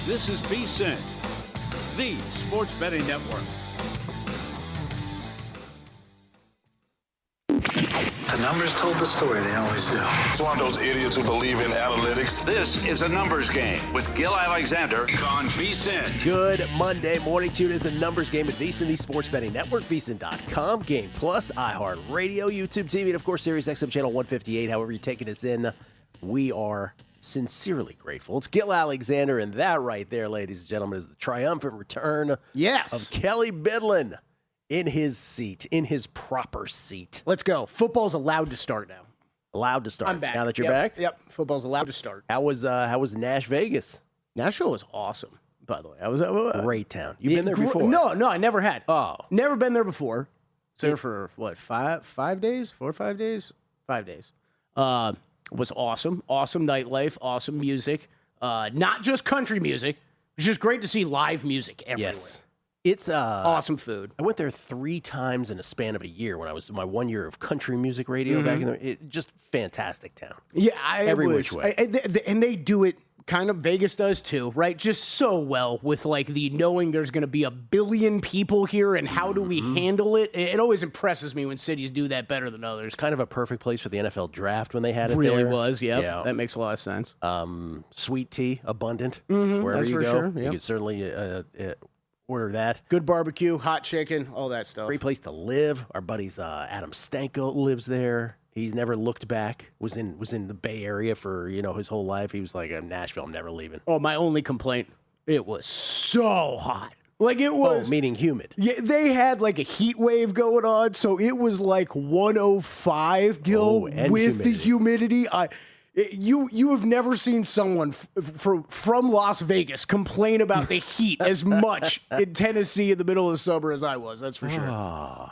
This is VSiN, the Sports Betting Network. The numbers told the story, they always do. It's one of those idiots who believe in analytics. This is a numbers game with Gil Alexander on VSiN. Good Monday morning. Tune in. It's a numbers game with VSiN, the Sports Betting Network, VSiN.com, Game Plus, iHeartRadio, YouTube TV, and of course, Sirius XM Channel 158. However you're taking us in, we are sincerely grateful. It's Gil Alexander, and that right there, ladies and gentlemen, is the triumphant return of Kelly Bidlin in his seat, in his proper seat. Let's go. Football's allowed to start now. Allowed to start. I'm back. Now that you're back? Yep. Football's allowed to start. How was Nash Vegas? Nashville was awesome, by the way. I was Great town. You've been there before? No, I never had. Oh. Never been there before. Was there for, what, 5 days? 4 or 5 days? 5 days. Was awesome. Awesome nightlife. Awesome music. Not just country music. It's just great to see live music everywhere. Yes. It's awesome food. I went there 3 times in a span of a year when I was in my 1 year of country music radio back in the just fantastic town. Yeah, every which way. And they do it kind of, Vegas does too, right? Just so well with like the knowing there's going to be 1 billion people here and how do we handle it. It always impresses me when cities do that better than others. Kind of a perfect place for the NFL draft when they had it Really there. was, yep. Yeah. That makes a lot of sense. Sweet tea, abundant, wherever that's you for go. sure, You yep. could certainly order that. Good barbecue, hot chicken, all that stuff. Great place to live. Our buddies Adam Stanko lives there. He's never looked back. Was in the Bay Area for his whole life. He was like, Nashville, I'm never leaving. Oh, my only complaint, it was so hot. Like it was. Oh, meaning humid. Yeah, they had like a heat wave going on, so it was like 105, Gil, and with humidity. the humidity. You have never seen someone from Las Vegas complain about the heat as much in Tennessee in the middle of the summer as I was. That's for sure. Now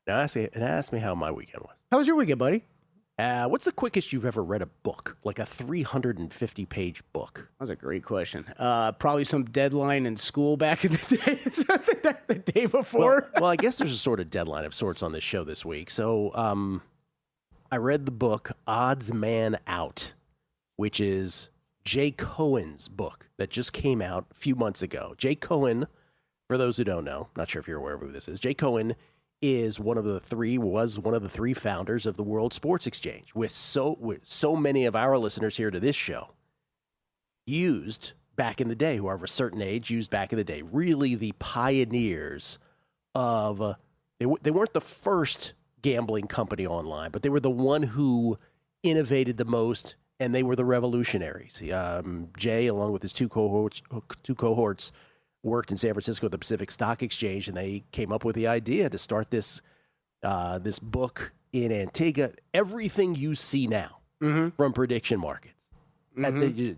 ask me how my weekend was. How was your weekend, buddy? What's the quickest you've ever read a book, like a 350-page book? That was a great question. Probably some deadline in school back in the day, the day before. Well, I guess there's a sort of deadline of sorts on this show this week. So I read the book Odds Man Out, which is Jay Cohen's book that just came out a few months ago. Jay Cohen, for those who don't know, not sure if you're aware of who this is, Jay Cohen was one of the three founders of the World Sports Exchange, with so many of our listeners here to this show used back in the day, who are of a certain age, used back in the day, really the pioneers of, they weren't the first gambling company online, but they were the one who innovated the most, and they were the revolutionaries. Jay, along with his two cohorts, worked in San Francisco at the Pacific Stock Exchange, and they came up with the idea to start this book in Antigua. Everything you see now from prediction markets,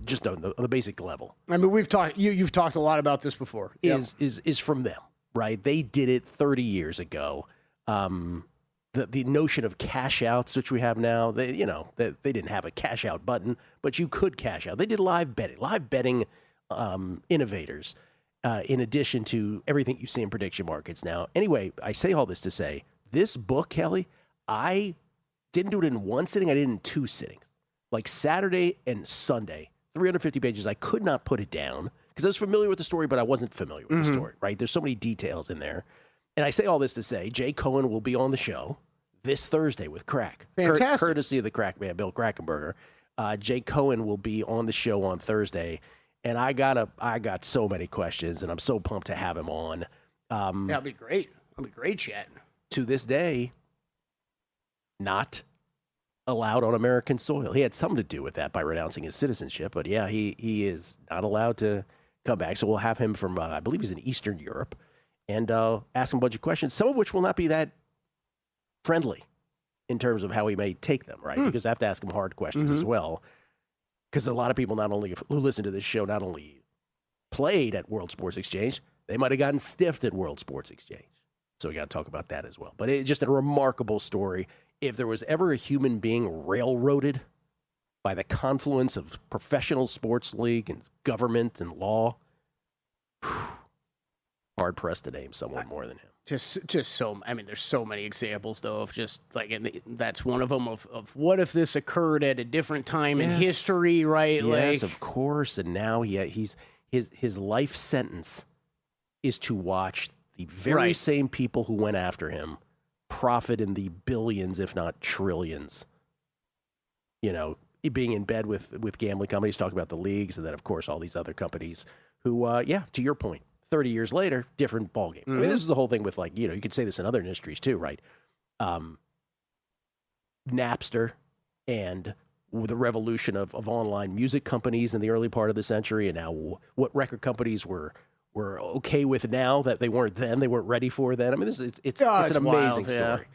just on the basic level. I mean, we've talked. You've talked a lot about this before. Is from them, right? They did it 30 years ago. The notion of cash outs, which we have now, they didn't have a cash out button, but you could cash out. They did live betting innovators. In addition to everything you see in prediction markets now. Anyway, I say all this to say, this book, Kelly, I didn't do it in one sitting. I did it in 2 sittings. Like Saturday and Sunday, 350 pages. I could not put it down because I was familiar with the story, but I wasn't familiar with the story, right? There's so many details in there. And I say all this to say, Jay Cohen will be on the show this Thursday with Crack. Fantastic. Courtesy of the Crack man, Bill Krackomberger. Jay Cohen will be on the show on Thursday. And I got so many questions, and I'm so pumped to have him on. That'd be great. That'd be great chat. To this day, not allowed on American soil. He had something to do with that by renouncing his citizenship, but yeah, he is not allowed to come back. So we'll have him from, I believe he's in Eastern Europe, and ask him a bunch of questions, some of which will not be that friendly in terms of how he may take them, right? Because I have to ask him hard questions as well. Because a lot of people who listen to this show not only played at World Sports Exchange, they might have gotten stiffed at World Sports Exchange. So we got to talk about that as well. But it's just a remarkable story. If there was ever a human being railroaded by the confluence of professional sports league and government and law, hard pressed to name someone more than him. Just so, I mean, there's so many examples, though, of just, like, and that's one of them, of what if this occurred at a different time in history, right? Yes, of course, and now he's his life sentence is to watch the very Right. same people who went after him profit in the billions, if not trillions. You know, being in bed with gambling companies, talking about the leagues, and then, of course, all these other companies who, to your point, 30 years later, different ballgame. I mean, this is the whole thing with, like, you know, you could say this in other industries too, right? Napster and the revolution of online music companies in the early part of the century, and now what record companies were okay with now that they weren't then, they weren't ready for then. I mean, it's an amazing wild, yeah. story.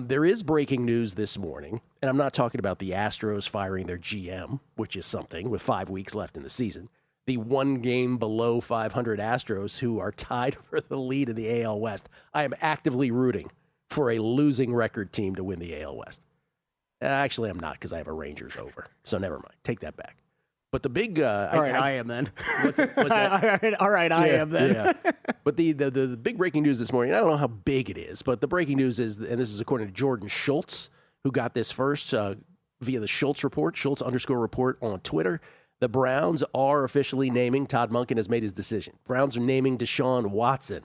There is breaking news this morning, and I'm not talking about the Astros firing their GM, which is something with 5 weeks left in the season. The one game below 500 Astros, who are tied for the lead in the AL West. I am actively rooting for a losing record team to win the AL West. Actually, I'm not, because I have a Rangers over, so never mind. Take that back. But the big... All right, I am then. What's that? All right, I am then. Yeah. But the big breaking news this morning, I don't know how big it is, but the breaking news is, and this is according to Jordan Schultz, who got this first via the Schultz report, Schultz_report on Twitter. The Browns are officially naming, Todd Monken has made his decision. Browns are naming Deshaun Watson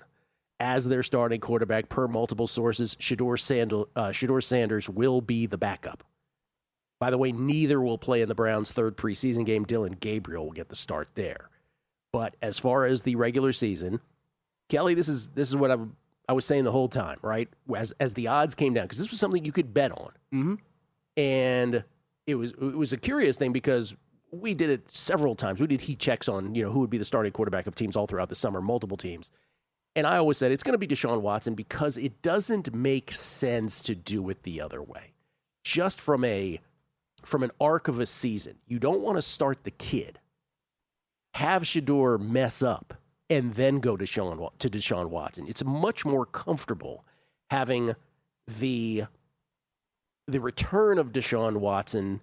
as their starting quarterback per multiple sources. Shedeur Sanders will be the backup. By the way, neither will play in the Browns' third preseason game. Dylan Gabriel will get the start there. But as far as the regular season, Kelly, this is what I was saying the whole time, right? As the odds came down, because this was something you could bet on. Mm-hmm. And it was a curious thing because we did it several times. We did heat checks on, you know, who would be the starting quarterback of teams all throughout the summer, multiple teams. And I always said it's going to be Deshaun Watson because it doesn't make sense to do it the other way. Just from an arc of a season, you don't want to start the kid, have Shedeur mess up, and then go to Deshaun Watson. It's much more comfortable having the return of Deshaun Watson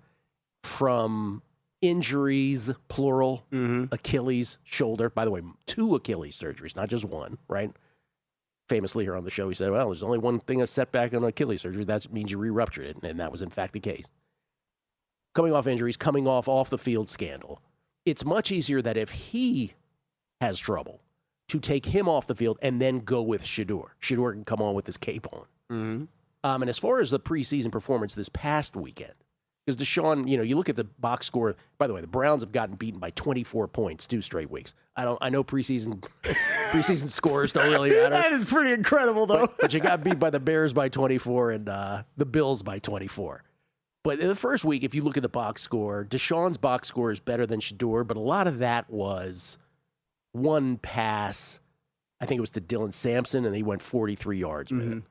from injuries, plural, Achilles, shoulder. By the way, 2 Achilles surgeries, not just one, right? Famously here on the show, he said, well, there's only one thing, a setback on Achilles surgery. That means you re-ruptured it, and that was in fact the case. Coming off injuries, coming off the field scandal. It's much easier that if he has trouble, to take him off the field and then go with Shedeur. Shedeur can come on with his cape on. Mm-hmm. And as far as the preseason performance this past weekend, because Deshaun, you know, you look at the box score. By the way, the Browns have gotten beaten by 24 points 2 straight weeks. I know preseason scores don't really matter. That is pretty incredible, though. But you got beat by the Bears by 24 and the Bills by 24. But in the first week, if you look at the box score, Deshaun's box score is better than Shedeur, but a lot of that was one pass. I think it was to Dylan Sampson, and he went 43 yards with it.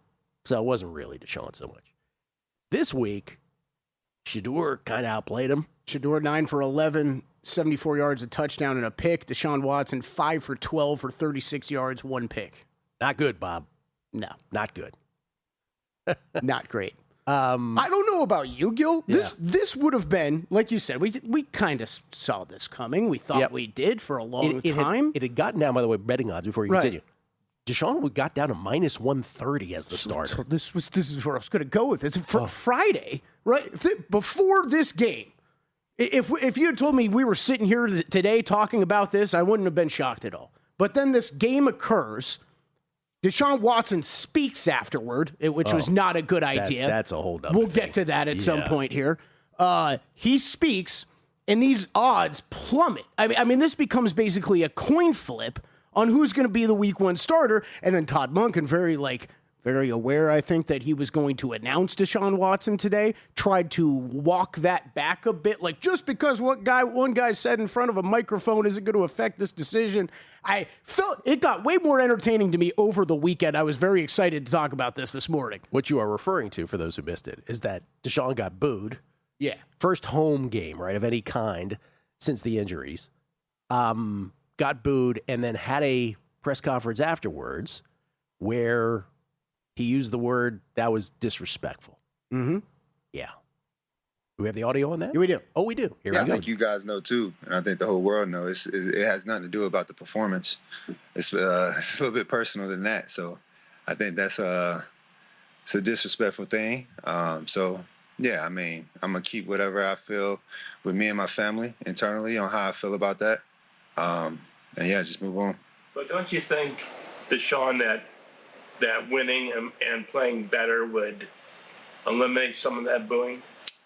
So it wasn't really Deshaun so much. This week, Shedeur kind of outplayed him. Shedeur 9 for 11, 74 yards, a touchdown and a pick. Deshaun Watson 5 for 12 for 36 yards, 1 pick. Not good, Bob. No, Not good. not great. I don't know about you, Gil. This would have been, like you said, we kind of saw this coming. We thought we did for a long time. It had gotten down, by the way, betting odds before you Right. continue. Deshaun got down to minus 130 as the starter. So this is where I was going to go with this. For Friday, right? Before this game, if you had told me we were sitting here today talking about this, I wouldn't have been shocked at all. But then this game occurs. Deshaun Watson speaks afterward, which was not a good idea. That's a whole nother We'll thing. get to that at some point here. He speaks, and these odds plummet. I mean, this becomes basically a coin flip on who's going to be the week 1 starter. And then Todd Monken, very aware, I think, that he was going to announce Deshaun Watson today, tried to walk that back a bit. Like, just because one guy said in front of a microphone isn't going to affect this decision. I felt it got way more entertaining to me over the weekend. I was very excited to talk about this morning. What you are referring to, for those who missed it, is that Deshaun got booed. Yeah. First home game, right, of any kind since the injuries. Got booed and then had a press conference afterwards where he used the word that was disrespectful. Mm-hmm. Yeah. Do we have the audio on that? Yeah, we do. Oh, we do. Here Yeah, we go. I think you guys know too, and I think the whole world knows. It has nothing to do about the performance. It's a little bit personal than that. So I think it's a disrespectful thing. So yeah, I mean, I'm gonna keep whatever I feel with me and my family internally on how I feel about that. And yeah, just move on. But don't you think, Deshaun, that winning and playing better would eliminate some of that booing?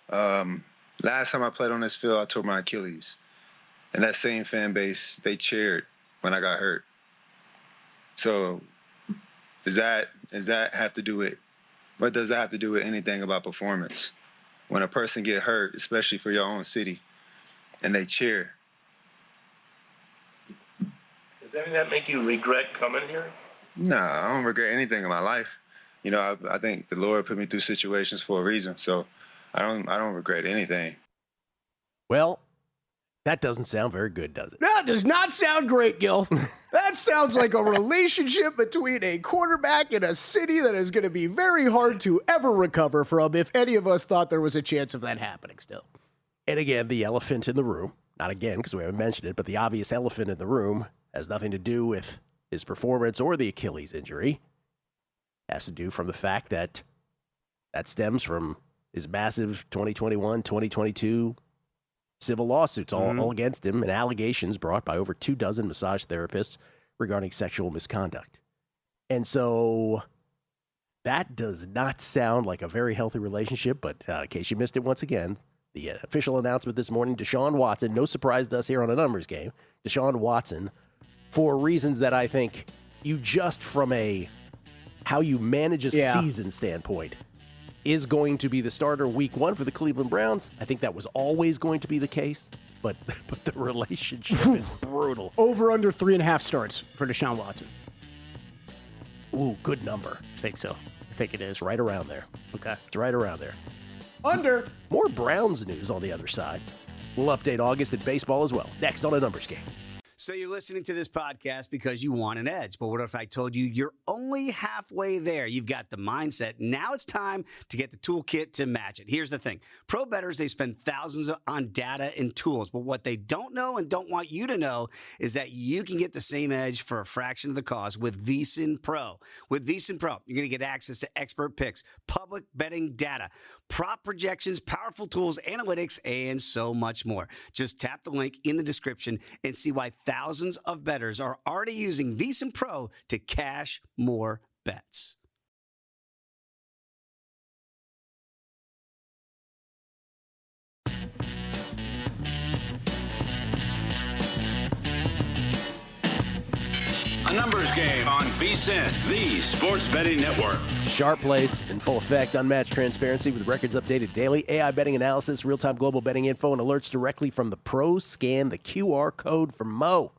Last time I played on this field, I tore my Achilles. And that same fan base, they cheered when I got hurt. So does that have to do with, what does that have to do with anything about performance? When a person get hurt, especially for your own city, and they cheer. Does any of that make you regret coming here? No, I don't regret anything in my life. You know, I think the Lord put me through situations for a reason. So I don't regret anything. Well, that doesn't sound very good, does it? That does not sound great, Gil. That sounds like a relationship between a quarterback in a city that is going to be very hard to ever recover from if any of us thought there was a chance of that happening still. And again, the elephant in the room, not again because we haven't mentioned it, but the obvious elephant in the room has nothing to do with his performance or the Achilles injury. It has to do from the fact that stems from his massive 2021, 2022 civil lawsuits all against him and allegations brought by over 24 massage therapists regarding sexual misconduct. And so that does not sound like a very healthy relationship, but in case you missed it once again, the official announcement this morning, Deshaun Watson, no surprise to us here on a numbers game, Deshaun Watson, for reasons that I think you just from a how you manage a season standpoint, is going to be the starter week 1 for the Cleveland Browns. I think that was always going to be the case, but the relationship is brutal. Over under 3.5 starts for Deshaun Watson. Ooh, good number. I think so. I think it is. It's right around there. Okay. It's right around there. Under. More Browns news on the other side. We'll update August in baseball as well. Next on A Numbers Game. So you're listening to this podcast because you want an edge. But what if I told you you're only halfway there? You've got the mindset. Now it's time to get the toolkit to match it. Here's the thing. Pro bettors, they spend thousands on data and tools. But what they don't know and don't want you to know is that you can get the same edge for a fraction of the cost with VSiN Pro. With VSiN Pro, you're going to get access to expert picks, public betting data, prop projections, powerful tools, analytics, and so much more. Just tap the link in the description and see why thousands of bettors are already using VSiN Pro to cash more bets. A Numbers Game on VSiN, the sports betting network. Sharp plays in full effect, unmatched transparency with records updated daily, AI betting analysis, real-time global betting info, and alerts directly from the pros. Scan the QR code for Mo.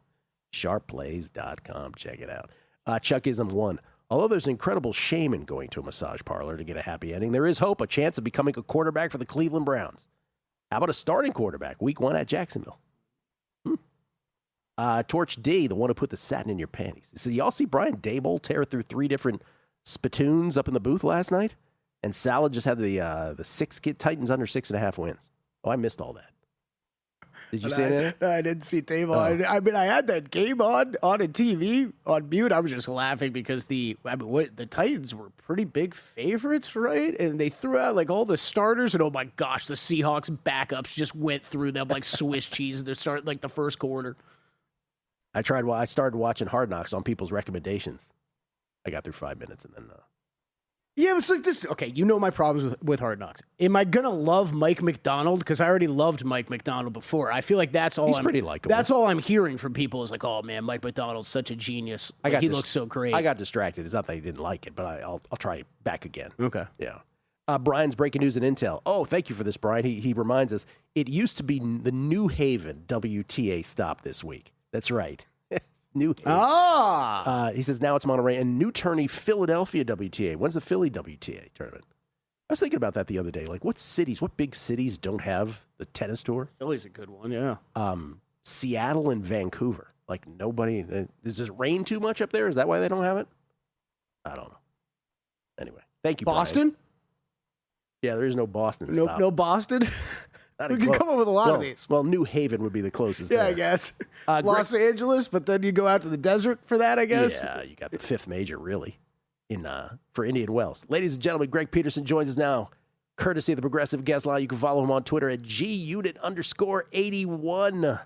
Sharpplays.com. Check it out. Chuckism 1. Although there's incredible shame in going to a massage parlor to get a happy ending, there is hope, a chance of becoming a quarterback for the Cleveland Browns. How about a starting quarterback week 1 at Jacksonville? Torch D, the one who put the satin in your panties. So y'all see Brian Daboll tear through 3 different spittoons up in the booth last night? And Salad just had the Titans under 6.5 wins. Oh, I missed all that. Did you see it? I didn't see Daboll. I mean, I had that game on a TV on mute. I was just laughing because the Titans were pretty big favorites, right? And they threw out like all the starters, and oh my gosh, the Seahawks backups just went through them like Swiss cheese. They start like the first quarter. I started watching Hard Knocks on people's recommendations. I got through 5 minutes and then. Yeah, it's like this. Okay, you know my problems with Hard Knocks. Am I gonna love Mike McDonald? Because I already loved Mike McDonald before. I feel like that's all. He's pretty likable. That's all I'm hearing from people is like, oh man, Mike McDonald's such a genius. He looks so great. I got distracted. It's not that I didn't like it, but I'll try back again. Okay. Yeah. Brian's breaking news and intel. Oh, thank you for this, Brian. He reminds us it used to be the New Haven WTA stop this week. That's right. New Haven. He says now it's Monterey and New Turney, Philadelphia WTA. When's the Philly WTA tournament? I was thinking about that the other day. Like, what big cities don't have the tennis tour? Philly's a good one, yeah. Seattle and Vancouver. Like, nobody. Does it rain too much up there? Is that why they don't have it? I don't know. Anyway, thank you, Boston? Brian. Yeah, there is no Boston stop. No Boston? We can come up with a lot of these. Well, New Haven would be the closest. Yeah, there. I guess. Los Angeles, but then you go out to the desert for that, I guess. Yeah, you got the 5th major, really, for Indian Wells. Ladies and gentlemen, Greg Peterson joins us now, courtesy of the Progressive Guest Line. You can follow him on Twitter at @GUnit_81.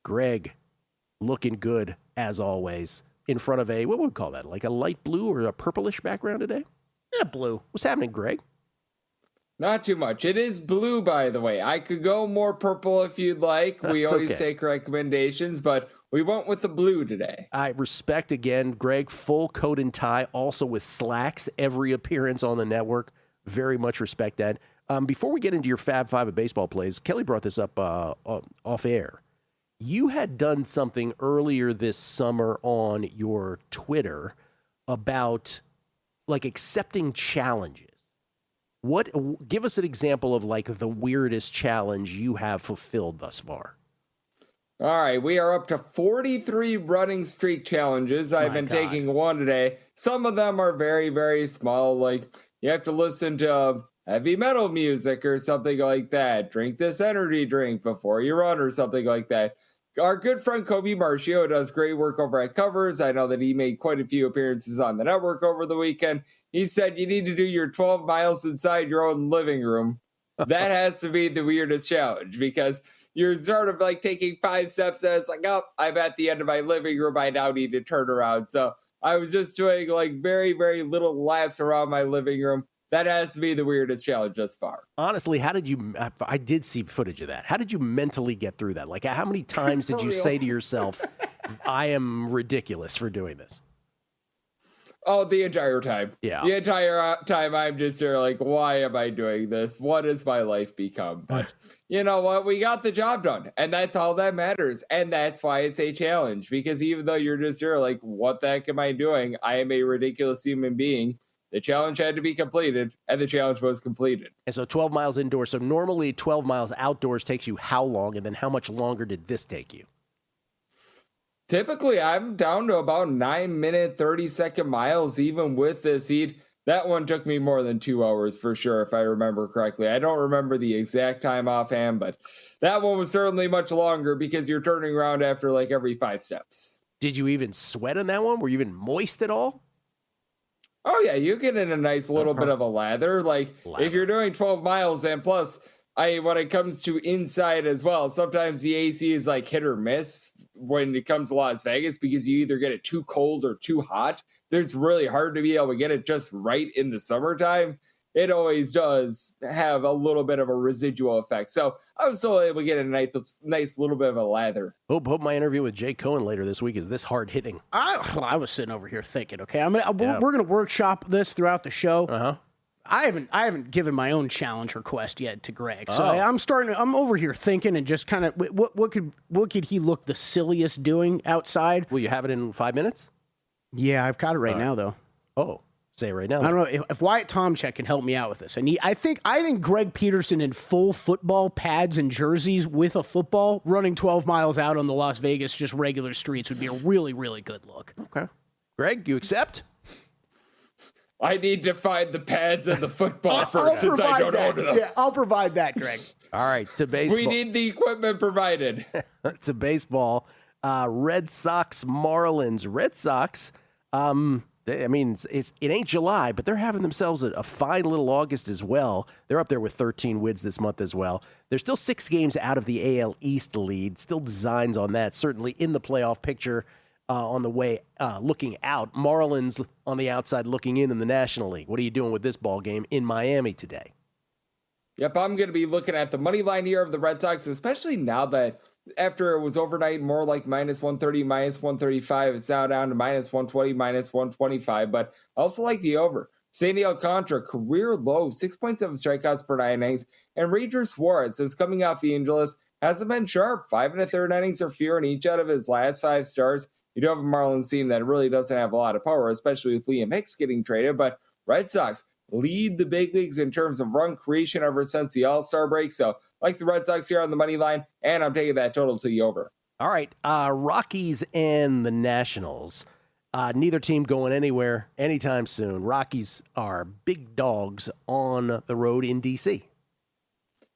Greg, looking good as always in front of what would we call that? Like a light blue or a purplish background today? Yeah, blue. What's happening, Greg? Not too much. It is blue, by the way. I could go more purple if you'd like. We always take recommendations, but we went with the blue today. I respect, again, Greg, full coat and tie, also with slacks, every appearance on the network. Very much respect that. Before we get into your Fab Five of baseball plays, Kelly brought this up off air. You had done something earlier this summer on your Twitter about like accepting challenges. Give us an example of like the weirdest challenge you have fulfilled thus far. All right, we are up to 43 running streak challenges. I've been taking one today. Some of them are very, very small, like you have to listen to heavy metal music or something like that. Drink this energy drink before you run or something like that. Our good friend Kobe Marcio does great work over at Covers. I know that he made quite a few appearances on the network over the weekend. He said you need to do your 12 miles inside your own living room. That has to be the weirdest challenge because you're sort of like taking 5 steps and it's like, oh, I'm at the end of my living room. I now need to turn around. So I was just doing like very, very little laps around my living room. That has to be the weirdest challenge thus far. Honestly, how did you, I did see footage of that. How did you mentally get through that? Like how many times did you say to yourself, I am ridiculous for doing this? Oh, the entire time. Yeah. The entire time I'm just there like, why am I doing this? What has my life become? But you know what? We got the job done. And that's all that matters. And that's why it's a challenge. Because even though you're just there like, what the heck am I doing? I am a ridiculous human being. The challenge had to be completed. And the challenge was completed. And so 12 miles indoors. So normally 12 miles outdoors takes you how long? And then how much longer did this take you? Typically, I'm down to about 9-minute, 30-second miles, even with this heat. That one took me more than 2 hours for sure, if I remember correctly. I don't remember the exact time offhand, but that one was certainly much longer because you're turning around after like every 5 steps. Did you even sweat on that one? Were you even moist at all? Oh, yeah, you get in a nice little bit of a lather. Like, if you're doing 12 miles and plus, when it comes to inside as well, sometimes the AC is like hit or miss when it comes to Las Vegas because you either get it too cold or too hot. It's really hard to be able to get it just right in the summertime. It always does have a little bit of a residual effect. So I was still able to get a nice little bit of a lather. Hope my interview with Jay Cohen later this week is this hard hitting. I was sitting over here thinking, okay, we're going to workshop this throughout the show. Uh-huh. I haven't given my own challenge request yet to Greg, so I'm over here thinking and just kind of what could he look the silliest doing outside? Will you have it in 5 minutes? Yeah, I've got it right now though. Oh, say it right now. I don't know if Wyatt Tomchek can help me out with this. And I think Greg Peterson in full football pads and jerseys with a football running 12 miles out on the Las Vegas just regular streets would be a really, really good look. Okay, Greg, you accept? I need to find the pads and the football first since I don't own them. Yeah, I'll provide that, Greg. All right, to baseball. We need the equipment provided. To baseball. Red Sox, Marlins. Red Sox, it ain't July, but they're having themselves a fine little August as well. They're up there with 13 wins this month as well. They're still 6 games out of the AL East lead. Still designs on that, certainly in the playoff picture. On the way, looking out. Marlins on the outside looking in the National League. What are you doing with this ball game in Miami today? Yep, I'm going to be looking at the money line here of the Red Sox, especially now that after it was overnight more like minus 130, minus 135. It's now down to minus 120, minus 125. But I also like the over. Sandy Alcantara, career low, 6.7 strikeouts per 9 innings. And Ranger Suarez is coming off the injury list. Hasn't been sharp. 5 1/3 innings or fewer in each out of his last 5 starts. You do have a Marlins team that really doesn't have a lot of power, especially with Liam Hicks getting traded. But Red Sox lead the big leagues in terms of run creation ever since the All-Star break. So like the Red Sox here on the money line, and I'm taking that total to the over. All right, Rockies and the Nationals. Neither team going anywhere anytime soon. Rockies are big dogs on the road in D.C.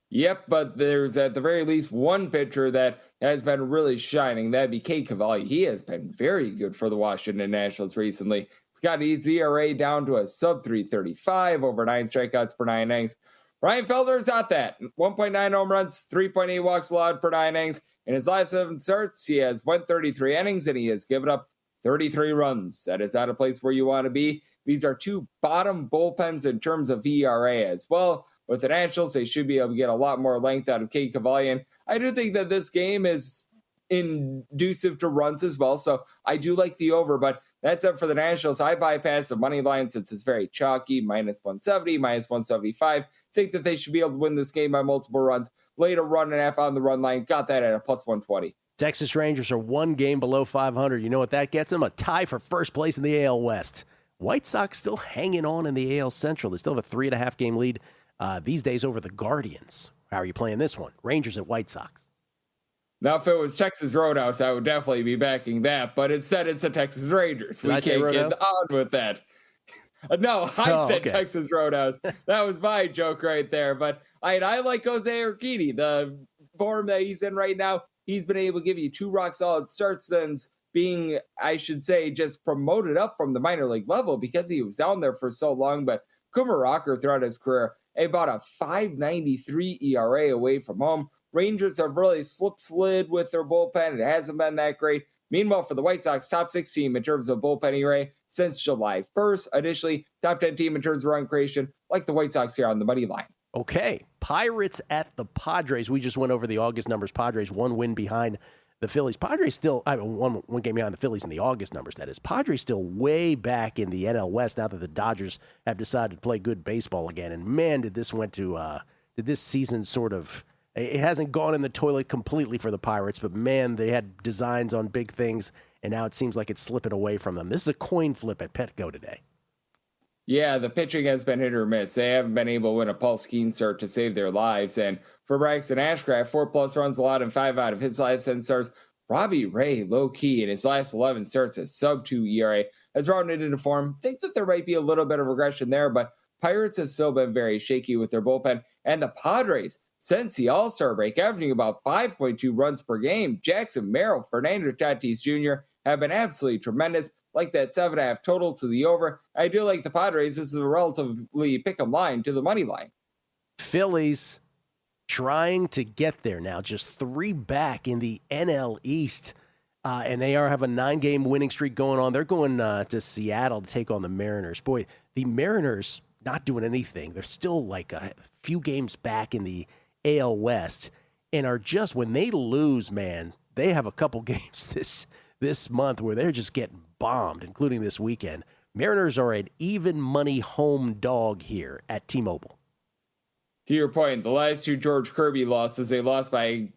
Yep, but there's at the very least one pitcher that has been really shining. That'd be Cade Cavalli. He has been very good for the Washington Nationals recently. He's got his ERA down to a sub 3.35 over 9 strikeouts per 9 innings. Ryan Felder's at that. 1.9 home runs, 3.8 walks allowed per 9 innings. In his last 7 starts, he has went 33 innings and he has given up 33 runs. That is not a place where you want to be. These are 2 bottom bullpens in terms of ERA as well. With the Nationals, they should be able to get a lot more length out of Cade Cavalli. I do think that this game is inducive to runs as well, so I do like the over, but that's up for the Nationals. I bypass the money line since it's very chalky, -170, -175. Think that they should be able to win this game by multiple runs. Laid a 1.5 on the run line, got that at a +120. Texas Rangers are 1 game below 500. You know what that gets them? A tie for first place in the AL West. White Sox still hanging on in the AL Central. They still have a 3.5 game lead these days over the Guardians. How are you playing this one? Rangers at White Sox. Now, if it was Texas Roadhouse, I would definitely be backing that, but instead it's the Texas Rangers. We can't get on with that. No, I said okay. Texas Roadhouse. That was my joke right there, but I like Jose Urquidy. The form that he's in right now, he's been able to give you 2 rock-solid starts since being, I should say, just promoted up from the minor league level because he was down there for so long, but Kumar Rocker throughout his career, about a 5.93 ERA away from home. Rangers have really slid with their bullpen. It hasn't been that great. Meanwhile, for the White Sox, top 6 team in terms of bullpen ERA since July 1st. Additionally, top 10 team in terms of run creation, like the White Sox here on the money line. Okay, Pirates at the Padres. We just went over the August numbers. Padres 1 win behind the Phillies. Padres still, one game behind the Phillies in the August numbers, that is. Padres still way back in the NL West now that the Dodgers have decided to play good baseball again. And man, did this season sort of, it hasn't gone in the toilet completely for the Pirates, but man, they had designs on big things, and now it seems like it's slipping away from them. This is a coin flip at Petco today. Yeah, the pitching has been hit or miss. They haven't been able to win a Paul Skeens start to save their lives. And for Braxton Ashcraft, 4+ runs allowed in 5 out of his last 10 starts. Robbie Ray, low-key, in his last 11 starts, a sub-2 ERA, has rounded into form. Think that there might be a little bit of regression there, but Pirates have still been very shaky with their bullpen. And the Padres, since the All-Star break, averaging about 5.2 runs per game, Jackson Merrill, Fernando Tatis Jr. have been absolutely tremendous. Like that 7.5 total to the over. I do like the Padres. This is a relatively pick-em line to the money line. Phillies trying to get there now, just 3 back in the NL East. And they have a 9-game winning streak going on. They're going to Seattle to take on the Mariners. Boy, the Mariners not doing anything. They're still like a few games back in the AL West and are just, when they lose, man, they have a couple games this month where they're just getting bombed, including this weekend. Mariners are an even money home dog here at T-Mobile. To your point, the last 2 George Kirby losses, they lost by a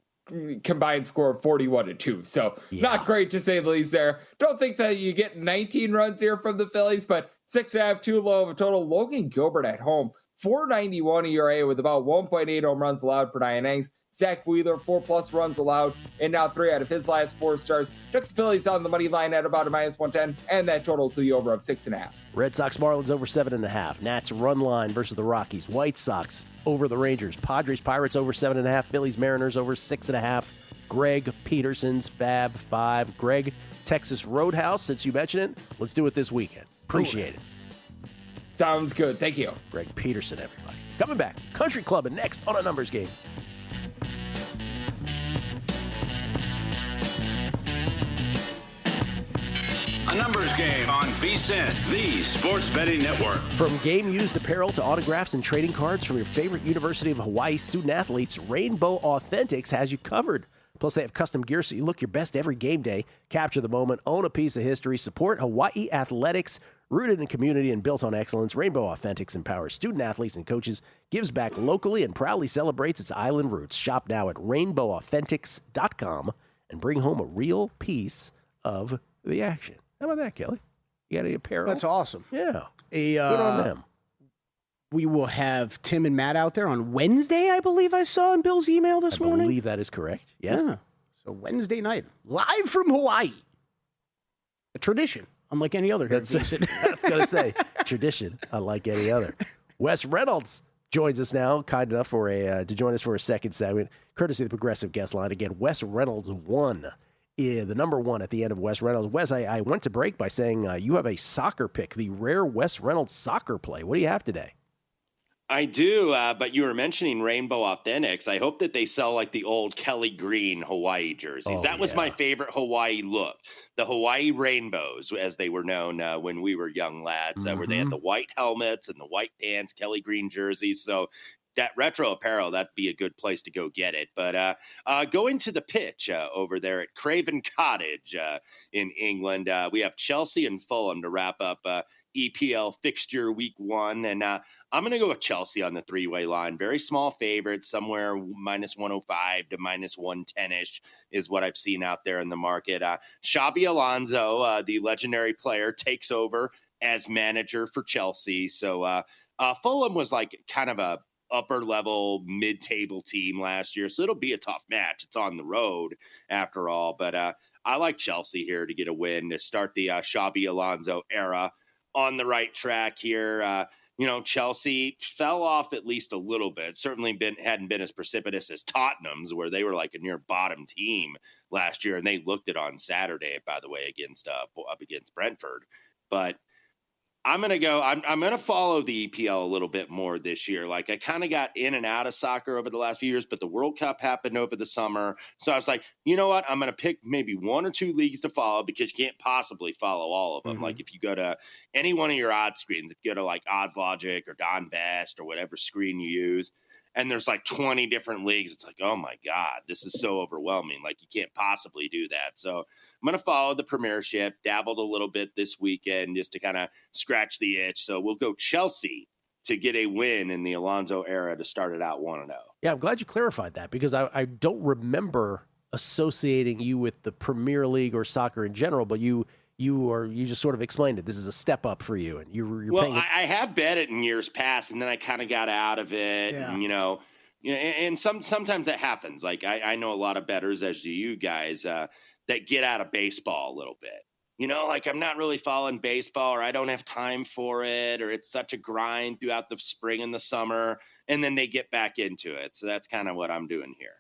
combined score of 41-2. So not great to say the least there. Don't think that you get 19 runs here from the Phillies, but 6.5 too low of a total. Logan Gilbert at home, 4.91 ERA with about 1.8 home runs allowed per 9 innings. Zach Wheeler, 4+ runs allowed, and now 3 out of his last 4 starts. Took the Phillies on the money line at about a -110, and that total to the over of 6.5. Red Sox Marlins over 7.5. Nats run line versus the Rockies. White Sox over the Rangers. Padres Pirates over 7.5. Phillies Mariners over 6.5. Greg Peterson's Fab 5. Greg, Texas Roadhouse, since you mentioned it, let's do it this weekend. Appreciate it. Sounds good. Thank you. Greg Peterson, everybody. Coming back, Country Club, and next on a numbers game. A numbers game on VSiN, the sports betting network. From game-used apparel to autographs and trading cards from your favorite University of Hawaii student-athletes, Rainbow Authentics has you covered. Plus, they have custom gear so you look your best every game day. Capture the moment, own a piece of history, support Hawaii athletics, rooted in community and built on excellence. Rainbow Authentics empowers student-athletes and coaches, gives back locally, and proudly celebrates its island roots. Shop now at rainbowauthentics.com and bring home a real piece of the action. How about that, Kelly? You got any apparel? That's awesome. Yeah. Good on them. We will have Tim and Matt out there on Wednesday, I believe I saw in Bill's email this morning. I believe that is correct. Yes. Yeah. So Wednesday night, live from Hawaii. A tradition, unlike any other. I was going to say, tradition, unlike any other. Wes Reynolds joins us now, kind enough to join us for a second segment, courtesy of the Progressive Guest Line. Again, Wes Reynolds won. The number 1 at the end of Wes Reynolds. Wes, I went to break by saying you have a soccer pick, the rare Wes Reynolds soccer play. What do you have today? I do, but you were mentioning Rainbow Authentics. I hope that they sell like the old Kelly Green Hawaii jerseys. That was my favorite Hawaii look. The Hawaii Rainbows, as they were known when we were young lads, where they had the white helmets and the white pants, Kelly Green jerseys. So that retro apparel, that'd be a good place to go get it. But going to the pitch over there at Craven Cottage in England, we have Chelsea and Fulham to wrap up EPL fixture week 1. And I'm going to go with Chelsea on the 3-way line. Very small favorite, somewhere minus 105 to minus 110-ish is what I've seen out there in the market. Xabi Alonso, the legendary player, takes over as manager for Chelsea. So Fulham was like kind of a upper level mid-table team last year. So it'll be a tough match. It's on the road after all. But I like Chelsea here to get a win to start the Xabi Alonso era on the right track here. Chelsea fell off at least a little bit. Certainly hadn't been as precipitous as Tottenham's, where they were like a near bottom team last year, and they looked it on Saturday, by the way, against up against Brentford. But I'm going to go. I'm going to follow the EPL a little bit more this year. Like, I kind of got in and out of soccer over the last few years, but the World Cup happened over the summer. So I was like, you know what? I'm going to pick maybe 1 or 2 leagues to follow because you can't possibly follow all of them. Mm-hmm. Like, if you go to any one of your odds screens, if you go to like Odds Logic or Don Best or whatever screen you use, and there's like 20 different leagues, it's like, oh my God, this is so overwhelming. Like, you can't possibly do that. So I'm going to follow the Premiership, dabbled a little bit this weekend just to kind of scratch the itch. So we'll go Chelsea to get a win in the Alonso era to start it out 1-0. Yeah, I'm glad you clarified that because I don't remember associating you with the Premier League or soccer in general, but you just sort of explained it. This is a step up for you, and you're well, paying. I have bet it in years past, and then I kind of got out of it. Yeah. And sometimes that happens. Like I know a lot of bettors, as do you guys, that get out of baseball a little bit. Like I'm not really following baseball, or I don't have time for it, or it's such a grind throughout the spring and the summer, and then they get back into it. So that's kind of what I'm doing here.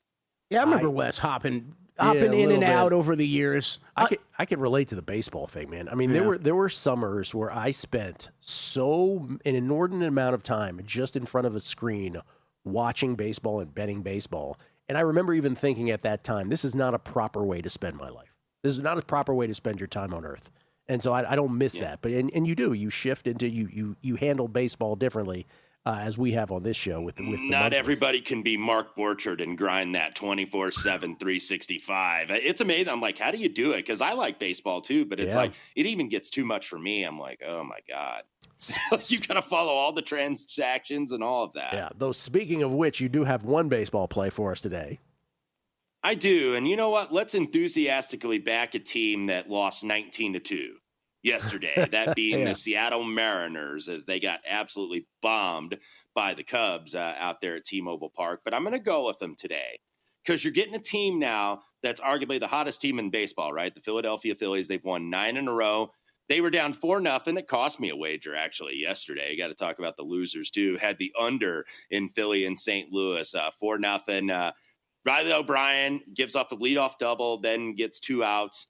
Yeah, I remember Wes hopping in and out over the years. I can relate to the baseball thing, man. I mean, there were summers where I spent an inordinate amount of time just in front of a screen watching baseball and betting baseball. And I remember even thinking at that time, this is not a proper way to spend my life. This is not a proper way to spend your time on Earth. And so I don't miss that. But and you do. You shift into you handle baseball differently. As we have on this show with not everybody can be Mark Borchard and grind that 24/7 365. It's amazing. I'm like, how do you do it? Because I like baseball too, but it's like it even gets too much for me. I'm like, oh my God. You got to follow all the transactions and all of that. Yeah. Though speaking of which, you do have one baseball play for us today. I do. And you know what? Let's enthusiastically back a team that lost 19-2. Yesterday, that being the Seattle Mariners, as they got absolutely bombed by the Cubs out there at T-Mobile Park. But I'm going to go with them today because you're getting a team now that's arguably the hottest team in baseball, right? The Philadelphia Phillies, they've won 9 in a row. They were down 4-0. It cost me a wager, actually, yesterday. You got to talk about the losers, too. Had the under in Philly and St. Louis, 4-0. Riley O'Brien gives off a leadoff double, then gets 2 outs.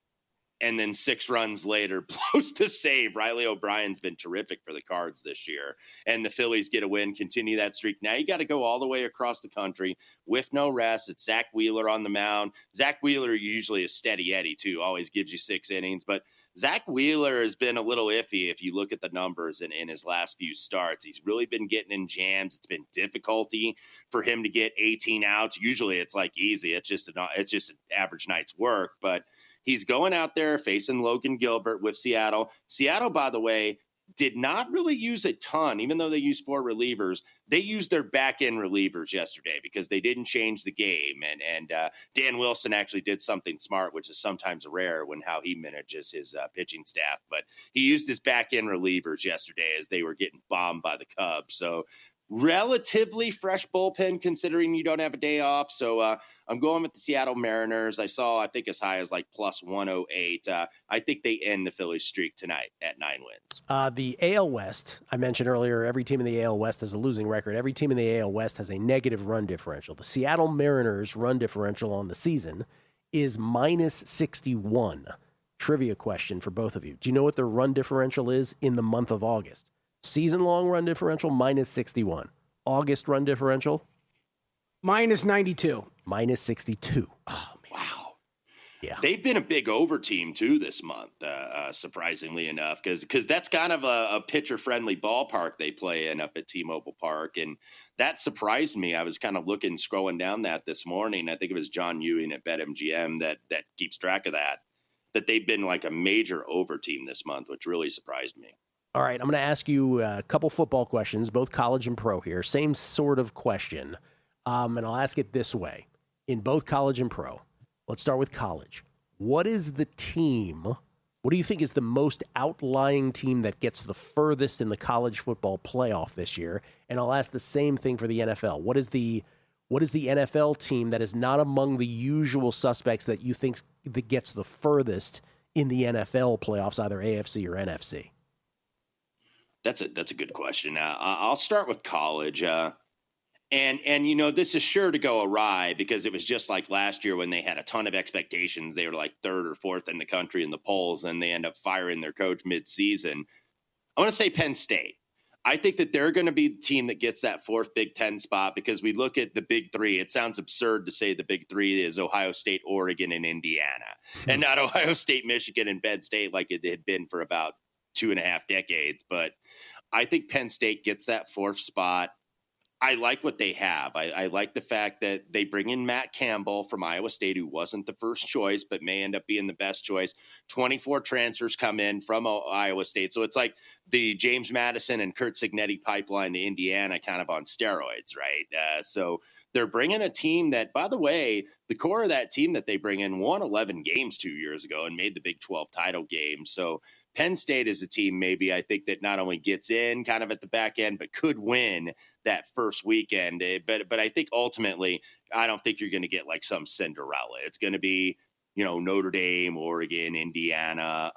And then 6 runs later, blows the save. Riley O'Brien's been terrific for the Cards this year. And the Phillies get a win, continue that streak. Now you got to go all the way across the country with no rest. It's Zach Wheeler on the mound. Zach Wheeler usually is steady Eddie, too. Always gives you 6 innings. But Zach Wheeler has been a little iffy if you look at the numbers in his last few starts. He's really been getting in jams. It's been difficulty for him to get 18 outs. Usually it's like easy. It's just an average night's work. But he's going out there facing Logan Gilbert with Seattle. Seattle, by the way, did not really use a ton, even though they used 4 relievers. They used their back-end relievers yesterday because they didn't change the game. And Dan Wilson actually did something smart, which is sometimes rare when how he manages his pitching staff. But he used his back-end relievers yesterday as they were getting bombed by the Cubs. So relatively fresh bullpen considering you don't have a day off. So I'm going with the Seattle Mariners. I think as high as like plus 108. I think they end the Phillies streak tonight at 9 wins. The AL West, I mentioned earlier, every team in the AL West has a losing record. Every team in the AL West has a negative run differential. The Seattle Mariners run differential on the season is minus 61. Trivia question for both of you. Do you know what their run differential is in the month of August? Season-long run differential, minus 61. August run differential? Minus 92. Minus 62. Wow. Yeah. They've been a big over team, too, this month, surprisingly enough, because that's kind of a pitcher-friendly ballpark they play in up at T-Mobile Park, and that surprised me. I was kind of scrolling down that this morning. I think it was John Ewing at BetMGM that keeps track of that they've been like a major over team this month, which really surprised me. All right, I'm going to ask you a couple football questions, both college and pro here. Same sort of question, and I'll ask it this way. In both college and pro, let's start with college. What is the team, what do you think is the most outlying team that gets the furthest in the college football playoff this year? And I'll ask the same thing for the NFL. What is the NFL team that is not among the usual suspects that you think that gets the furthest in the NFL playoffs, either AFC or NFC? That's a good question. I'll start with college. And you know, this is sure to go awry because it was just like last year when they had a ton of expectations. They were like third or fourth in the country in the polls, and they end up firing their coach mid-season. I want to say Penn State. I think that they're going to be the team that gets that fourth Big Ten spot because we look at the Big Three. It sounds absurd to say the Big Three is Ohio State, Oregon, and Indiana, and not Ohio State, Michigan, and Penn State like it had been for about 2.5 decades. But I think Penn State gets that fourth spot. I like what they have. I like the fact that they bring in Matt Campbell from Iowa State, who wasn't the first choice, but may end up being the best choice. 24 transfers come in from Iowa State. So it's like the James Madison and Kurt Cignetti pipeline to Indiana kind of on steroids, right? So they're bringing a team that, by the way, the core of that team that they bring in won 11 games 2 years ago and made the Big 12 title game. So Penn State is a team maybe I think that not only gets in kind of at the back end, but could win that first weekend. But I think ultimately, I don't think you're going to get like some Cinderella. It's going to be, you know, Notre Dame, Oregon, Indiana,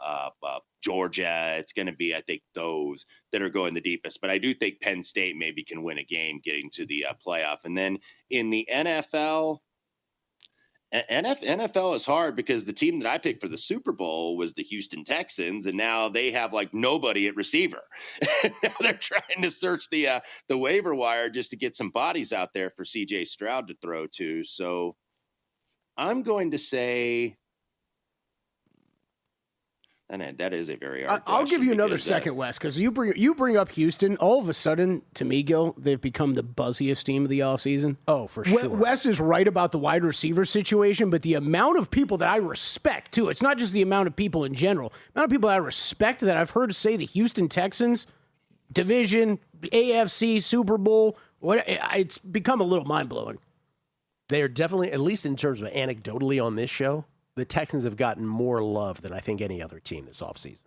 Georgia. It's going to be, I think, those that are going the deepest. But I do think Penn State maybe can win a game getting to the playoff. And then in the NFL is hard because the team that I picked for the Super Bowl was the Houston Texans, and now they have like nobody at receiver. Now they're trying to search the waiver wire just to get some bodies out there for CJ Stroud to throw to. So I'm going to say, and that is a very hard I'll give you another because, second, Wes, because you bring up Houston. All of a sudden, to me, Gil, they've become the buzziest team of the offseason. Oh, for sure. Wes is right about the wide receiver situation, but the amount of people that I respect, too, it's not just the amount of people in general, the amount of people that I respect that I've heard say the Houston Texans, division, AFC, Super Bowl, it's become a little mind-blowing. They are definitely, at least in terms of anecdotally on this show, the Texans have gotten more love than I think any other team this offseason.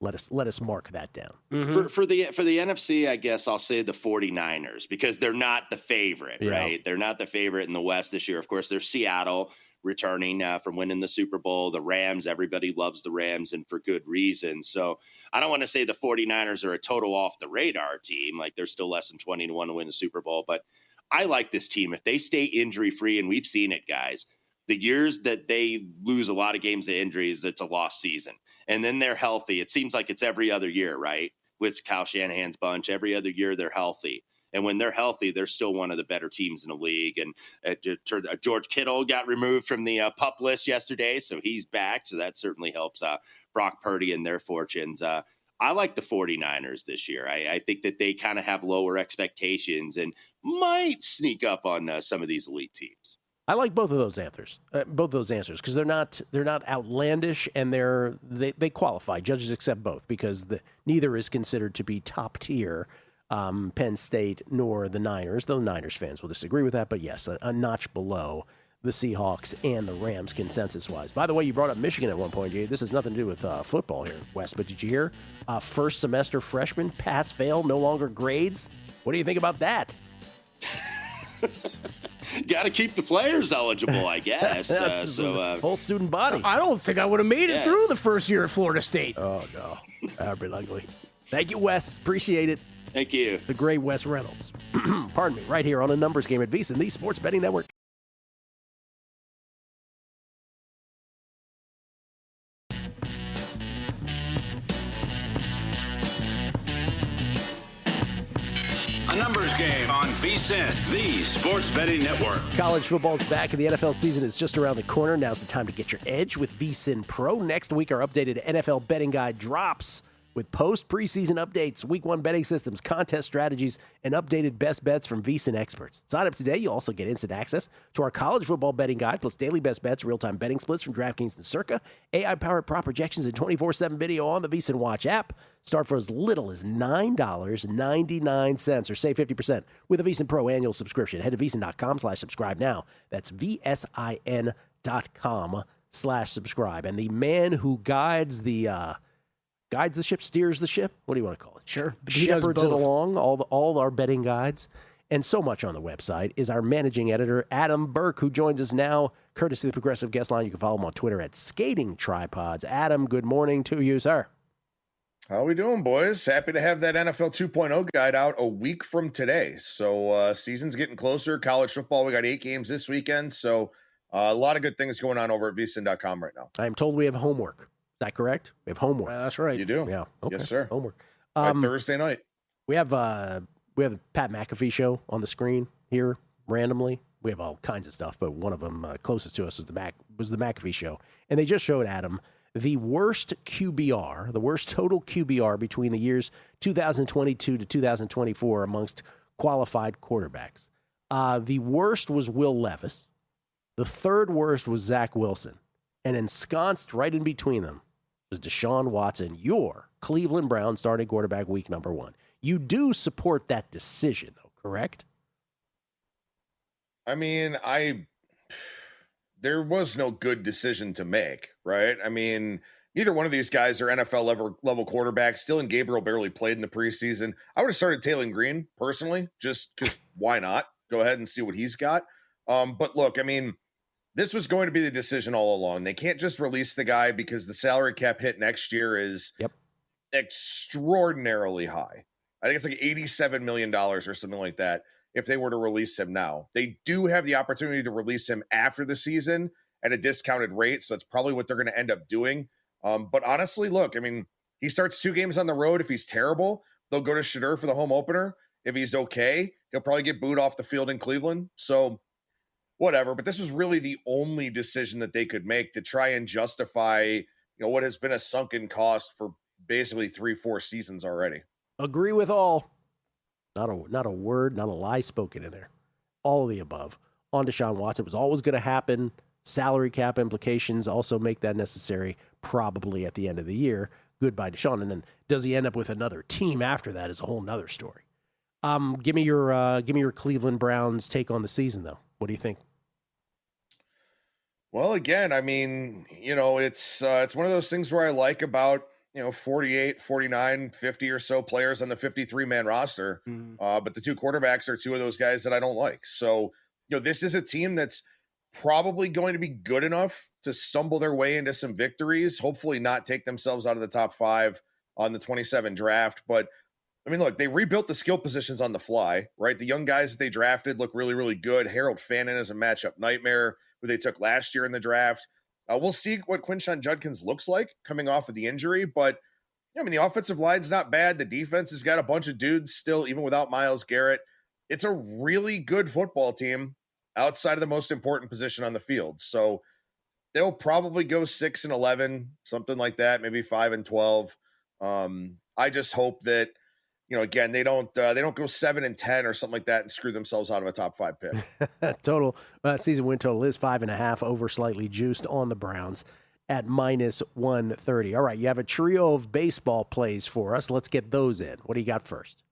Let us mark that down. Mm-hmm. For the NFC, I guess I'll say the 49ers because they're not the favorite, right? They're not the favorite in the West this year. Of course, there's Seattle returning from winning the Super Bowl. The Rams, everybody loves the Rams, and for good reason. So I don't want to say the 49ers are a total off-the-radar team. Like, they're still less than 20 to 1 to win the Super Bowl. But I like this team. If they stay injury-free, and we've seen it, guys, the years that they lose a lot of games to injuries, it's a lost season. And then they're healthy. It seems like it's every other year, right? With Kyle Shanahan's bunch, every other year they're healthy. And when they're healthy, they're still one of the better teams in the league. And George Kittle got removed from the PUP list yesterday, so he's back. So that certainly helps Brock Purdy and their fortunes. I like the 49ers this year. I think that they kind of have lower expectations and might sneak up on some of these elite teams. I like both of those answers. Because they're not outlandish and they qualify. Judges accept both because neither is considered to be top tier. Penn State nor the Niners. Though Niners fans will disagree with that, but yes, a notch below the Seahawks and the Rams consensus-wise. By the way, you brought up Michigan at one point. This has nothing to do with football here, Wes, but did you hear? First semester freshman, pass-fail, no longer grades. What do you think about that? Got to keep the players eligible, I guess. Whole student body. I don't think I would have made it through the first year at Florida State. Oh, no. That would have been ugly. Thank you, Wes. Appreciate it. Thank you. The great Wes Reynolds. Pardon me. Right here on A Numbers Game at VSiN, the Sports Betting Network. A numbers game on VSiN, the Sports Betting Network. College football's back and the NFL season is just around the corner. Now's the time to get your edge with VSiN Pro. Next week, our updated NFL betting guide drops with post-preseason updates, week 1 betting systems, contest strategies, and updated best bets from VSiN experts. Sign up today. You'll also get instant access to our college football betting guide, plus daily best bets, real-time betting splits from DraftKings and Circa, AI-powered prop projections, and 24/7 video on the VSiN Watch app. Start for as little as $9.99 or save 50% with a VSiN Pro annual subscription. Head to VSiN.com/subscribe now. That's VSIN.com/subscribe. And the man who guides the ship, steers the ship. What do you want to call it? Sure. Shepherds it along, all our betting guides, and so much on the website, is our managing editor, Adam Burke, who joins us now, courtesy of the Progressive Guest Line. You can follow him on Twitter at Skating Tripods. Adam, good morning to you, sir. How we doing, boys? Happy to have that NFL 2.0 guide out a week from today. So season's getting closer. College football, we got 8 games this weekend. So a lot of good things going on over at vsin.com right now. I am told we have homework. Is that correct? We have homework. That's right. You do? Yeah. Okay. Yes, sir. Homework. By Thursday night. We have the Pat McAfee show on the screen here randomly. We have all kinds of stuff, but one of them closest to us was the McAfee show, and they just showed Adam the worst QBR, the worst total QBR between the years 2022 to 2024 amongst qualified quarterbacks. The worst was Will Levis. The third worst was Zach Wilson, and ensconced right in between them was Deshaun Watson, your Cleveland Browns starting quarterback week number 1. You do support that decision, though, correct? I mean, there was no good decision to make, right? I mean, neither one of these guys are NFL level quarterbacks. Dylan Gabriel barely played in the preseason. I would have started Taylor Green personally, just because why not? Go ahead and see what he's got. But look, I mean, this was going to be the decision all along. They can't just release the guy because the salary cap hit next year is extraordinarily high. I think it's like $87 million or something like that if they were to release him now. They do have the opportunity to release him after the season at a discounted rate, so that's probably what they're going to end up doing. But honestly, look, I mean, he starts 2 games on the road. If he's terrible, they'll go to Shedeur for the home opener. If he's okay, he'll probably get booed off the field in Cleveland. So whatever. But this was really the only decision that they could make to try and justify, what has been a sunken cost for basically 3-4 seasons already. Agree with all. Not a word, not a lie spoken in there. All of the above. On Deshaun Watson, it was always going to happen. Salary cap implications also make that necessary probably at the end of the year. Goodbye, Deshaun. And then does he end up with another team after that is a whole nother story. Give me your Cleveland Browns take on the season, though. What do you think? Well, again, I mean, it's one of those things where I like about 48, 49, 50 or so players on the 53-man roster. But the 2 quarterbacks are 2 of those guys that I don't like. So, this is a team that's probably going to be good enough to stumble their way into some victories, hopefully not take themselves out of the top 5 on the 27 draft. But, I mean, look, they rebuilt the skill positions on the fly, right? The young guys that they drafted look really, really good. Harold Fannin is a matchup nightmare, who they took last year in the draft. We'll see what Quinshon Judkins looks like coming off of the injury, but I mean, the offensive line's not bad. The defense has got a bunch of dudes still, even without Myles Garrett. It's a really good football team outside of the most important position on the field. So they'll probably go 6-11, something like that, maybe 5-12. I just hope that, again, they don't go 7-10 or something like that and screw themselves out of a top 5 pick. Total season win total is 5.5, over slightly juiced on the Browns at -130. All right, you have a trio of baseball plays for us. Let's get those in. What do you got first?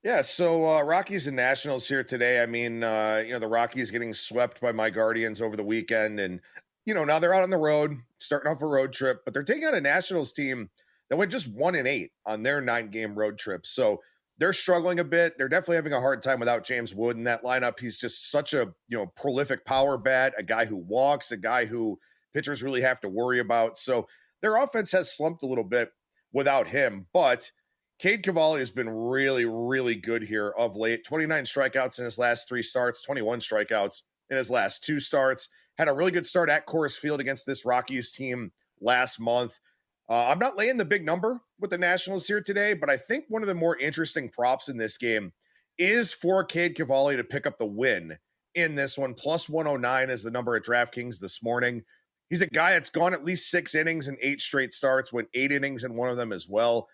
Yeah, so Rockies and Nationals here today. I mean, the Rockies getting swept by my Guardians over the weekend, and now they're out on the road, starting off a road trip, but they're taking on a Nationals team that went just 1-8 on their 9-game road trip. So they're struggling a bit. They're definitely having a hard time without James Wood in that lineup. He's just such a, prolific power bat, a guy who walks, a guy who pitchers really have to worry about. So their offense has slumped a little bit without him, but Cade Cavalli has been really, really good here of late. 29 strikeouts in his last 3 starts, 21 strikeouts in his last 2 starts. Had a really good start at Coors Field against this Rockies team last month. I'm not laying the big number with the Nationals here today, but I think one of the more interesting props in this game is for Cade Cavalli to pick up the win in this one. Plus 109 is the number at DraftKings this morning. He's a guy that's gone at least 6 innings and 8 straight starts, went 8 innings in one of them as well.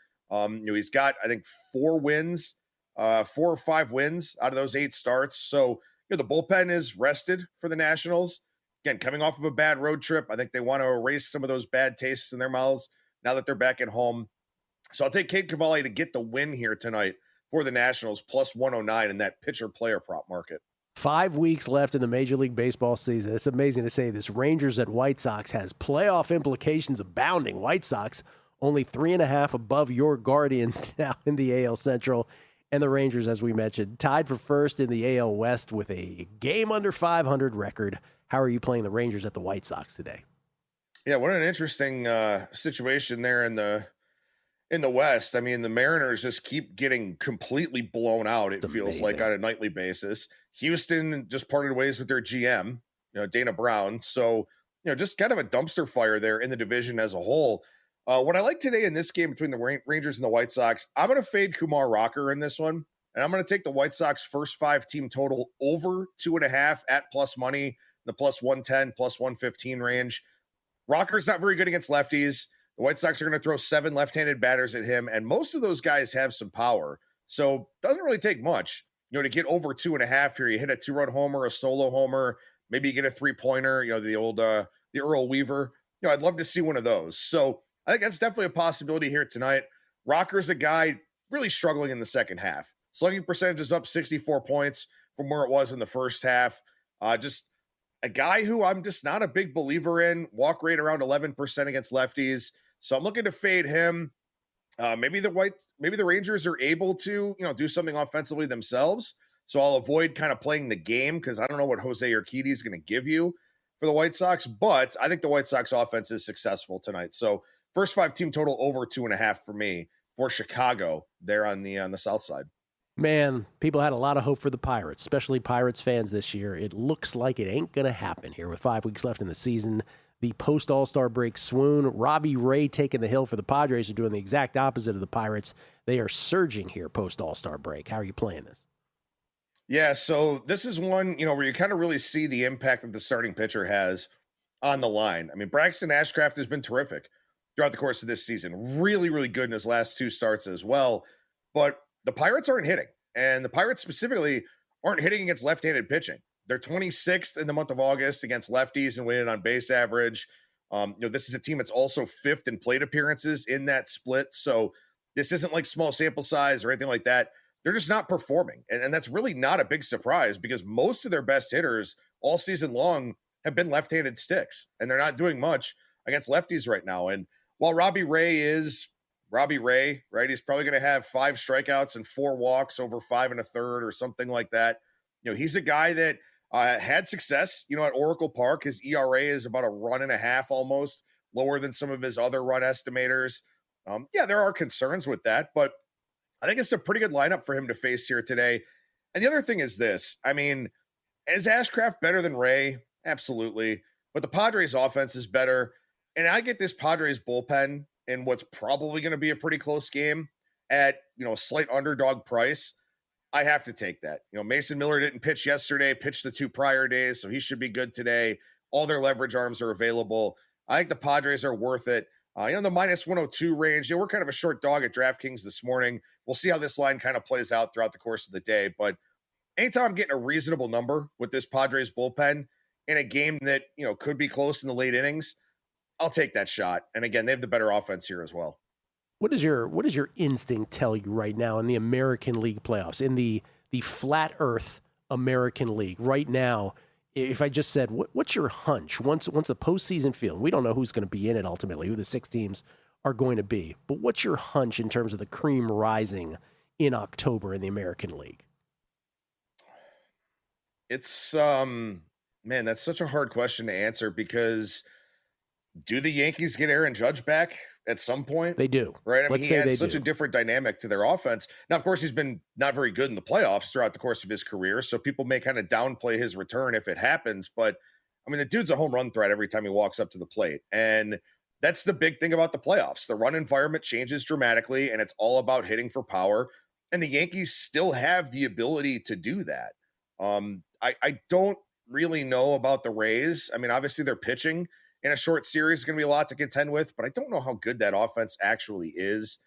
He's got, I think, 4 or 5 wins out of those 8 starts. So, the bullpen is rested for the Nationals. Again, coming off of a bad road trip, I think they want to erase some of those bad tastes in their mouths now that they're back at home. So I'll take Cade Cavalli to get the win here tonight for the Nationals, plus 109 in that pitcher-player prop market. 5 weeks left in the Major League Baseball season. It's amazing to say this. Rangers at White Sox has playoff implications abounding. White Sox only 3.5 above your Guardians now in the AL Central. And the Rangers, as we mentioned, tied for first in the AL West with a game under 500 record. How are you playing the Rangers at the White Sox today? Yeah, what an interesting situation there in the West. I mean, the Mariners just keep getting completely blown out, it feels like, on a nightly basis. Houston just parted ways with their GM, Dana Brown. So, just kind of a dumpster fire there in the division as a whole. What I like today in this game between the Rangers and the White Sox, I'm going to fade Kumar Rocker in this one. And I'm going to take the White Sox first 5 team total over 2.5 at plus money, the plus 110, plus 115 range. Rocker's not very good against lefties. The White Sox are going to throw 7 left-handed batters at him, and most of those guys have some power. So doesn't really take much, to get over 2.5 here. You hit a 2-run homer, a solo homer, maybe you get a 3-pointer, the Earl Weaver. I'd love to see one of those. So I think that's definitely a possibility here tonight. Rocker's a guy really struggling in the second half. Slugging percentage is up 64 points from where it was in the first half. Just a guy who I'm just not a big believer in. Walk rate around 11% against lefties. So I'm looking to fade him. Maybe the Rangers are able to, do something offensively themselves. So I'll avoid kind of playing the game because I don't know what Jose Urquidy is going to give you for the White Sox. But I think the White Sox offense is successful tonight. So first 5 team total over 2.5 for me for Chicago there on the south side. Man, people had a lot of hope for the Pirates, especially Pirates fans this year. It looks like it ain't going to happen here with 5 weeks left in the season. The post-All-Star break swoon. Robbie Ray taking the hill for the Padres are doing the exact opposite of the Pirates. They are surging here post-All-Star break. How are you playing this? Yeah, so this is one, where you kind of really see the impact that the starting pitcher has on the line. I mean, Braxton Ashcraft has been terrific throughout the course of this season. Really, really good in his last 2 starts as well. But the Pirates aren't hitting, and the Pirates specifically aren't hitting against left-handed pitching. They're 26th in the month of August against lefties and weighted on base average. This is a team that's also 5th in plate appearances in that split. So this isn't like small sample size or anything like that. They're just not performing. And that's really not a big surprise because most of their best hitters all season long have been left-handed sticks, and they're not doing much against lefties right now. And while Robbie Ray is Robbie Ray, right, he's probably going to have 5 strikeouts and 4 walks over 5 1/3 or something like that. He's a guy that had success, at Oracle Park. His ERA is about 1.5 almost, lower than some of his other run estimators. There are concerns with that, but I think it's a pretty good lineup for him to face here today. And the other thing is this. I mean, is Ashcraft better than Ray? Absolutely. But the Padres offense is better. And I get this Padres bullpen in what's probably going to be a pretty close game at, a slight underdog price. I have to take that. Mason Miller didn't pitch yesterday, pitched the 2 prior days, so he should be good today. All their leverage arms are available. I think the Padres are worth it. The minus 102 range, we're kind of a short dog at DraftKings this morning. We'll see how this line kind of plays out throughout the course of the day. But anytime I'm getting a reasonable number with this Padres bullpen in a game that, could be close in the late innings, I'll take that shot. And again, they have the better offense here as well. What does your instinct tell you right now in the American League playoffs, in the flat Earth American League right now? If I just said, what's your hunch once the postseason field? We don't know who's going to be in it ultimately, who the 6 teams are going to be. But what's your hunch in terms of the cream rising in October in the American League? It's that's such a hard question to answer because do the Yankees get Aaron Judge back at some point? They do. Right? I mean, Let's he say adds they such do. a different dynamic to their offense. Now, of course, he's been not very good in the playoffs throughout the course of his career, so people may kind of downplay his return if it happens. But, I mean, the dude's a home run threat every time he walks up to the plate. And that's the big thing about the playoffs. The run environment changes dramatically, and it's all about hitting for power. And the Yankees still have the ability to do that. I don't really know about the Rays. I mean, obviously their pitching in a short series is going to be a lot to contend with, but I don't know how good that offense actually is.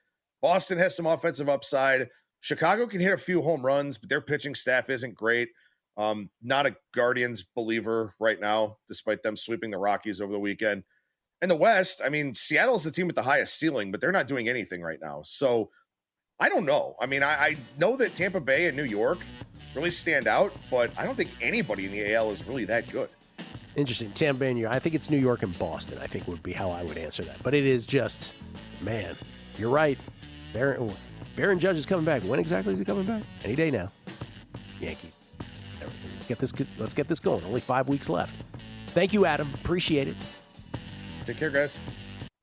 Boston has some offensive upside. Chicago can hit a few home runs, but their pitching staff isn't great. Not a Guardians believer right now, despite them sweeping the Rockies over the weekend. In the West, I mean, Seattle's the team with the highest ceiling, but they're not doing anything right now. So I don't know. I mean, I know that Tampa Bay and New York really stand out, but I don't think anybody in the AL is really that good. Interesting. Tampa Bay and New York. I think it's New York and Boston, I think would be how I would answer that. But it is just, man, you're right. Baron Judge is coming back. When exactly is he coming back? Any day now. Yankees. Let's get this going. Only 5 weeks left. Thank you, Adam. Appreciate it. Take care, guys.